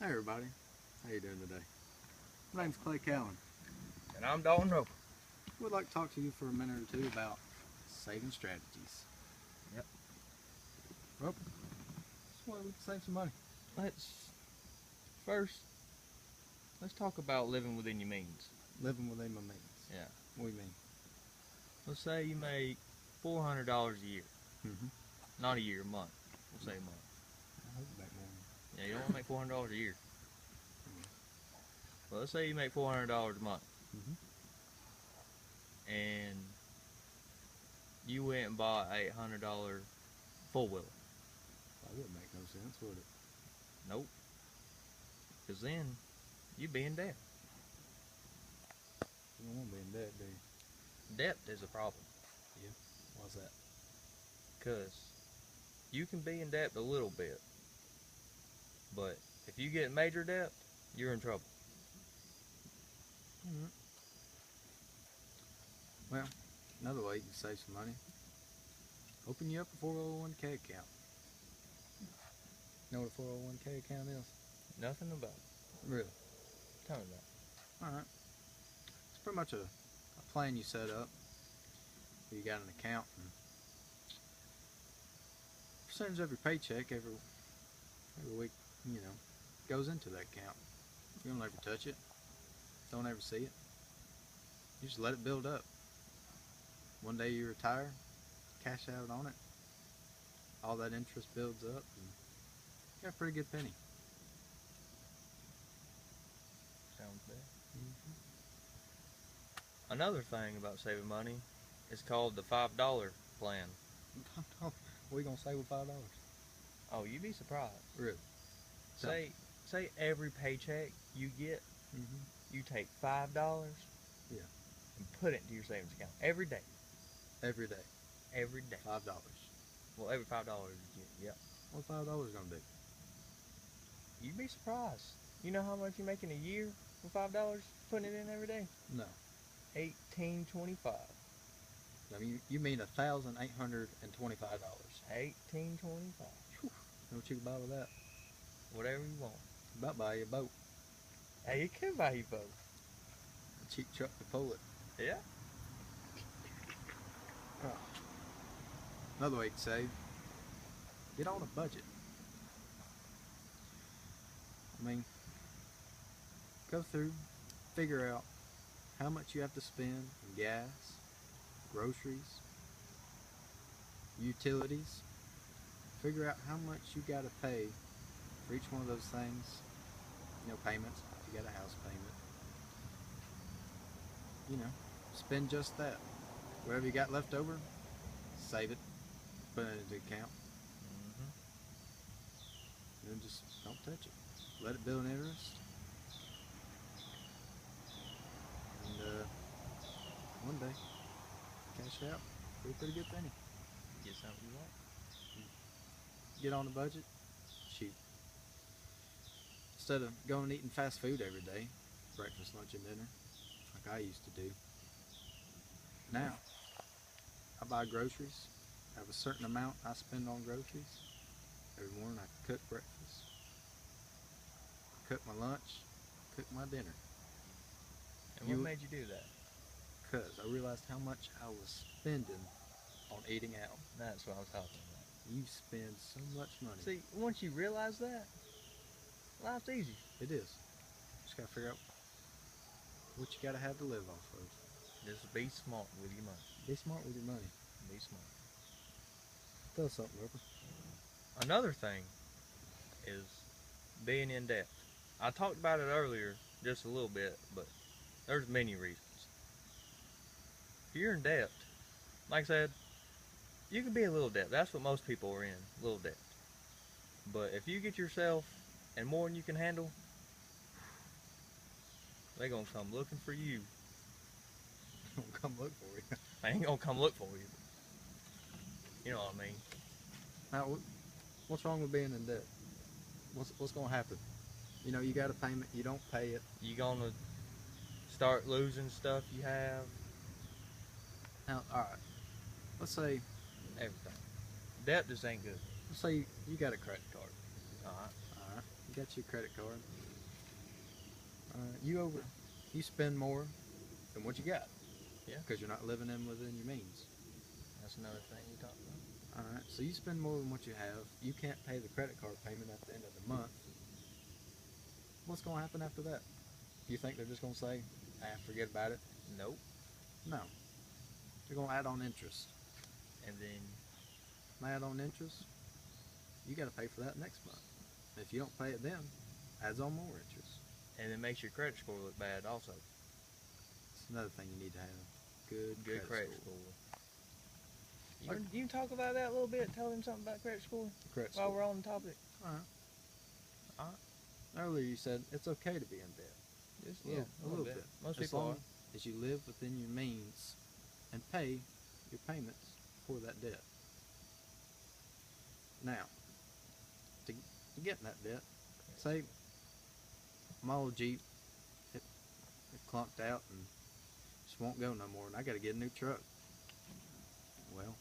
Hey everybody, how you doing today? My name's Clay Cowan. And I'm Dalton Roper. We'd like to talk to you for a minute or two about saving strategies. Yep. Well, just want to save some money. First, let's talk about living within your means. Living within my means. Yeah. What do you mean? Let's say you make $400 a year. Mm-hmm. Not a year, a month. We'll say a month. I hope you make more. Yeah, you don't want to make $400 a year. Well, let's say you make $400 a month. Mm-hmm. And you went and bought a $800 four-wheeler. That wouldn't make no sense, would it? Nope. Because then you'd be in debt. You don't want to be in debt, do you? Debt is a problem. Yeah. Why's that? Because you can be in debt a little bit. But if you get major debt, you're in trouble. Mm-hmm. Well, another way you can save some money, open you up a 401k account. You know what a 401k account is? Nothing about it. Really? Tell me about it. Alright. It's pretty much a plan you set up. You got an account, and percentage of your paycheck every week, goes into that account. You don't ever touch it. Don't ever see it. You just let it build up. One day you retire, cash out on it. All that interest builds up, and you got a pretty good penny. Sounds bad. Another thing about saving money is called the $5 plan. What are you gonna save with $5? Oh, you'd be surprised. Really? Say every paycheck you get, you take $5, yeah, and put it into your savings account every day. Every day. Every day. $5. Well, every $5 you get, yeah. What's $5 gonna do? You'd be surprised. You know how much you make in a year with $5 putting it in every day? No. $1,825. I mean, you mean $1,825. $1,825. Know what you can buy with that? Whatever you want. About buy you a boat. Hey, you can buy you both. A cheap truck to pull it. Yeah. Oh. Another way to save, get on a budget. I mean, go through, figure out how much you have to spend in gas, groceries, utilities. Figure out how much you got to pay for each one of those things. Payments. If you got a house payment, spend just that. Whatever you got left over, save it, put it into the account, and then just don't touch it. Let it build interest, and one day, cash out, be a pretty good penny. Get something you want. Get on a budget, cheap. Instead of going and eating fast food every day, breakfast, lunch, and dinner, like I used to do. Now, I buy groceries. I have a certain amount I spend on groceries. Every morning I cook breakfast, cook my lunch, cook my dinner. And what made you do that? Because I realized how much I was spending on eating out. That's what I was talking about. You spend so much money. See, once you realize that, life's easy. It is. Just gotta figure out what you gotta have to live off of. Just be smart with your money. Be smart with your money. Be smart. Tell us something, Roper. Another thing is being in debt. I talked about it earlier just a little bit, but there's many reasons. If you're in debt, like I said, you can be a little debt. That's what most people are in, little debt. But if you get yourself in more than you can handle, they're going to come looking for you. They don't come look for you. They ain't going to come look for you. You know what I mean? Now, what's wrong with being in debt? What's going to happen? You got a payment, you don't pay it. You're going to start losing stuff you have. Now, alright. Let's say Everything. Debt just ain't good. Let's say you got a credit card. Alright. Alright. You got your credit card. You spend more than what you got. Yeah. Because you're not living in within your means. That's another thing you talked about. All right. So you spend more than what you have. You can't pay the credit card payment at the end of the month. What's going to happen after that? You think they're just going to say, forget about it? Nope. No. They're going to add on interest. And then Add on interest, you got to pay for that next month. If you don't pay it then, adds on more interest. and it makes your credit score look bad also. It's another thing you need to have. Good credit score. You can talk about that a little bit. Tell them something about credit score Credit while score. we're on the topic. Earlier you said it's okay to be in debt. Just, A little bit. Most As people long are. as you live within your means and pay your payments for that debt. Now, to get in that debt, say my old Jeep, it clunked out and just won't go no more, and I got to get a new truck. Well,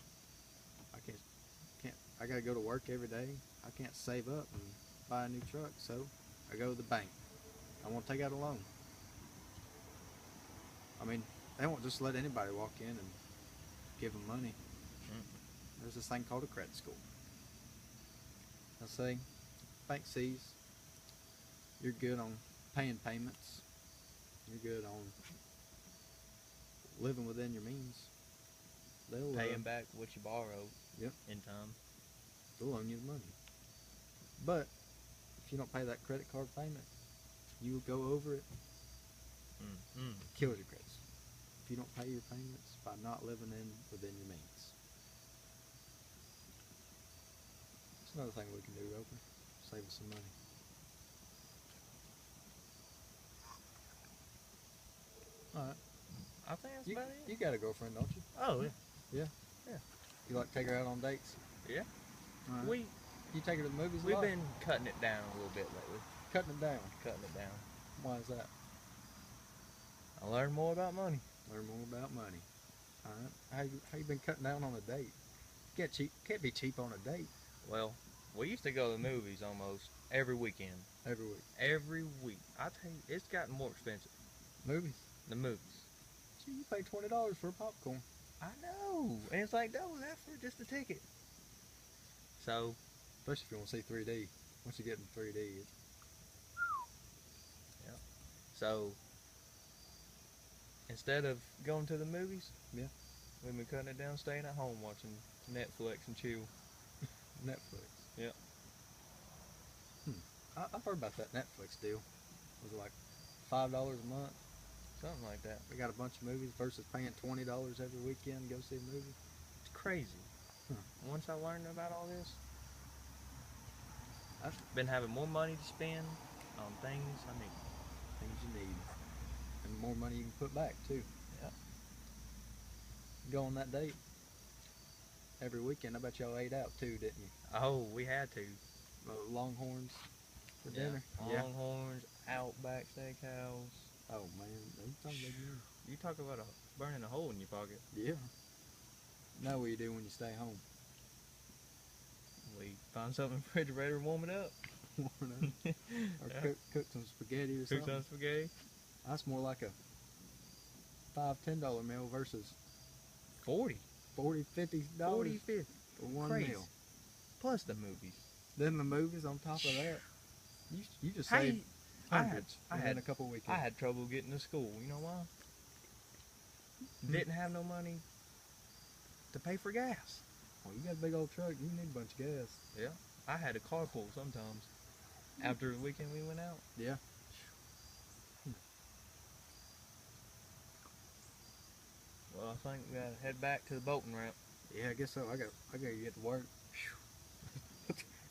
I can't. I got to go to work every day. I can't save up and buy a new truck, so I go to the bank. I want to take out a loan. I mean, they won't just let anybody walk in and give them money. There's this thing called a credit score. Let's say bank sees you're good on paying payments, you're good on living within your means. They'll Paying back what you borrowed. Yep. In time. They'll loan you the money. But if you don't pay that credit card payment, you go over it, kills your credit score. If you don't pay your payments by not living within your means. It's another thing we can do, Roper. Save us some money. Alright. I think that's about it. You got a girlfriend, don't you? Oh, yeah. Yeah? Yeah. You like to take her out on dates? Yeah. All right. We You take her to the movies a we've lot? been cutting it down a little bit lately. Cutting it down. Cutting it down. Why is that? I learned more about money. Learn more about money. Alright. How you been cutting down on a date? Can't be cheap on a date. Well, we used to go to the movies almost every weekend. Every week. Every week. I tell you, it's gotten more expensive. Movies. The movies. Gee, you pay $20 for a popcorn. I know. And it's like double that for just a ticket. So, Especially if you want to see 3D. Once you get in 3D, so instead of going to the movies, Yeah. we've been cutting it down, staying at home watching Netflix and chill. Netflix. Yeah. I've heard about that Netflix deal. Was it like $5 a month? Something like that. We got a bunch of movies versus paying $20 every weekend to go see a movie. It's crazy. Once I learned about all this, I've been having more money to spend on things I need. Things you need. And more money you can put back too. Yeah. Go on that date every weekend. I bet y'all ate out too, didn't you? Oh, we had to. Longhorns for dinner. Longhorns, Outback Steakhouse. Oh man, those sound good. You talk about burning a hole in your pocket. Yeah. Know what you do when you stay home. We find something in the refrigerator and warm it up. Or cook some spaghetti or Cook something. some spaghetti. That's more like a $5-10 meal versus 40. $40-50 40, 50. for one Crazy. meal. Plus the movies. Then the movies on top of that. You just Hey, saved hundreds I within had- a couple weekends. I had trouble getting to school. You know why? Didn't have no money to pay for gas. Well, you got a big old truck. You need a bunch of gas. Yeah. I had a carpool sometimes. After the weekend we went out. Yeah. Well, I think we gotta head back to the boating ramp. Yeah, I guess so. I got to get to work.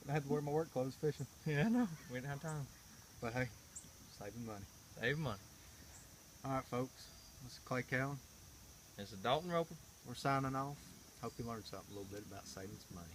I had to wear my work clothes fishing. Yeah, I know. We didn't have time. But hey, saving money. Save money. All right, folks. This is Clay Cowan. It's a Dalton Roper. We're signing off. Hope you learned something a little bit about saving some money.